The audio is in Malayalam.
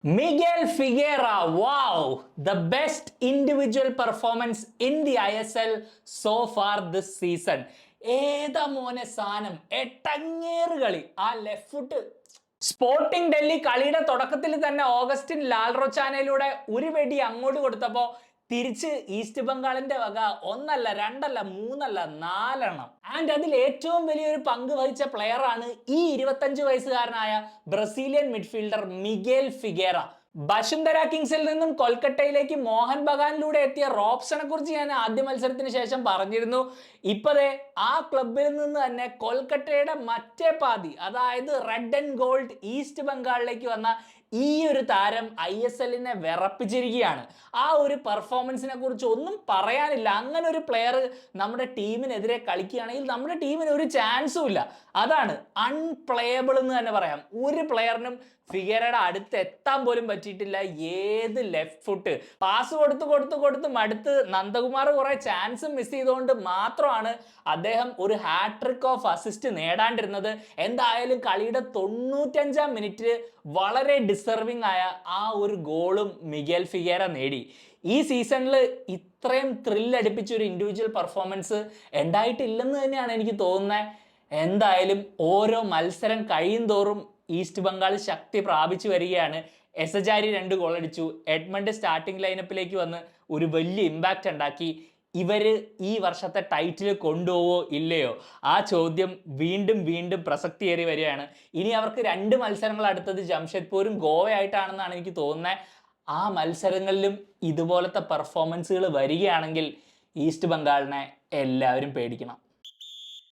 Miguel Figuera, wow, the best individual performance in the ISL so far this season. ഏതാ മോനെ സാനം എട്ടങ്ങേറ് കളി ആ ലെഫ്റ്റ് ഫുട്ട്. സ്പോർട്ടിംഗ് ഡൽഹി കളിയുടെ തുടക്കത്തിൽ തന്നെ ഓഗസ്റ്റിൻ ലാൽറോച്ചാനയിലൂടെ ഒരു വെടി അങ്ങോട്ട് കൊടുത്തപ്പോ തിരിച്ച് ഈസ്റ്റ് ബംഗാളിന്റെ വക ഒന്നല്ല രണ്ടല്ല മൂന്നല്ല നാലെണ്ണം. ആൻഡ് അതിൽ ഏറ്റവും വലിയൊരു പങ്ക് വഹിച്ച പ്ലെയർ ആണ് ഈ 25 വയസ്സുകാരനായ ബ്രസീലിയൻ മിഡ്ഫീൽഡർ മിഗേൽ ഫിഗേറ. ബസുന്ധര കിങ്സിൽ നിന്നും കൊൽക്കത്തയിലേക്ക് മോഹൻ ബഗാനിലൂടെ എത്തിയ റോബ്സനെ കുറിച്ച് ഞാൻ ആദ്യ മത്സരത്തിന് ശേഷം പറഞ്ഞിരുന്നു. ഇപ്പതേ ആ ക്ലബിൽ നിന്ന് തന്നെ കൊൽക്കത്തയുടെ മറ്റേ പാതി, അതായത് റെഡ് ആൻഡ് ഗോൾഡ് ഈസ്റ്റ് ബംഗാളിലേക്ക് വന്ന ഈ ഒരു താരം ISLനെ വിറപ്പിച്ചിരിക്കുകയാണ്. ആ ഒരു പെർഫോമൻസിനെ കുറിച്ച് ഒന്നും പറയാനില്ല. അങ്ങനെ ഒരു പ്ലെയർ നമ്മുടെ ടീമിനെതിരെ കളിക്കുകയാണെങ്കിൽ നമ്മുടെ ടീമിന് ഒരു ചാൻസും ഇല്ല. അതാണ് അൺപ്ലേയബിൾ എന്ന് തന്നെ പറയാം. ഒരു പ്ലെയറിനും ഫിഗേറയുടെ അടുത്ത് എത്താൻ പോലും പറ്റിയിട്ടില്ല. ഏത് ലെഫ്റ്റ് ഫുട്ട് പാസ് കൊടുത്ത് മടുത്ത് നന്ദകുമാർ കുറെ ചാൻസ് മിസ് ചെയ്തുകൊണ്ട് മാത്രമാണ് അദ്ദേഹം ഒരു ഹാട്രിക് ഓഫ് അസിസ്റ്റ് നേടാണ്ടിരുന്നത്. എന്തായാലും കളിയുടെ 95-ാം മിനിറ്റിൽ വളരെ ഡിസർവിംഗ് ആയ ആ ഒരു ഗോളും മിഗേൽ ഫിഗേറ നേടി. ഈ സീസണിൽ ഇത്രയും ത്രില്ലടിപ്പിച്ച ഒരു ഇൻഡിവിജ്വൽ പെർഫോമൻസ് ഉണ്ടായിട്ടില്ലെന്ന് തന്നെയാണ് എനിക്ക് തോന്നുന്നത്. എന്തായാലും ഓരോ മത്സരം കഴിയും തോറും ഈസ്റ്റ് ബംഗാൾ ശക്തി പ്രാപിച്ചു വരികയാണ്. എസജാരി 2 ഗോൾ അടിച്ചു. എഡ്മണ്ട് സ്റ്റാർട്ടിംഗ് ലൈനപ്പിലേക്ക് വന്ന് ഒരു വലിയ ഇമ്പാക്റ്റ് ഉണ്ടാക്കി. ഇവര് ഈ വർഷത്തെ ടൈറ്റിൽ കൊണ്ടുപോവോ ഇല്ലയോ, ആ ചോദ്യം വീണ്ടും പ്രസക്തിയേറി വരികയാണ്. ഇനി അവർക്ക് 2 മത്സരങ്ങൾ അടുത്തത് ജംഷഡ്പൂരും ഗോവയായിട്ടാണെന്നാണ് എനിക്ക് തോന്നുന്നത്. ആ മത്സരങ്ങളിലും ഇതുപോലത്തെ പെർഫോമൻസുകൾ വരികയാണെങ്കിൽ ഈസ്റ്റ് ബംഗാളിനെ എല്ലാവരും പേടിക്കണം.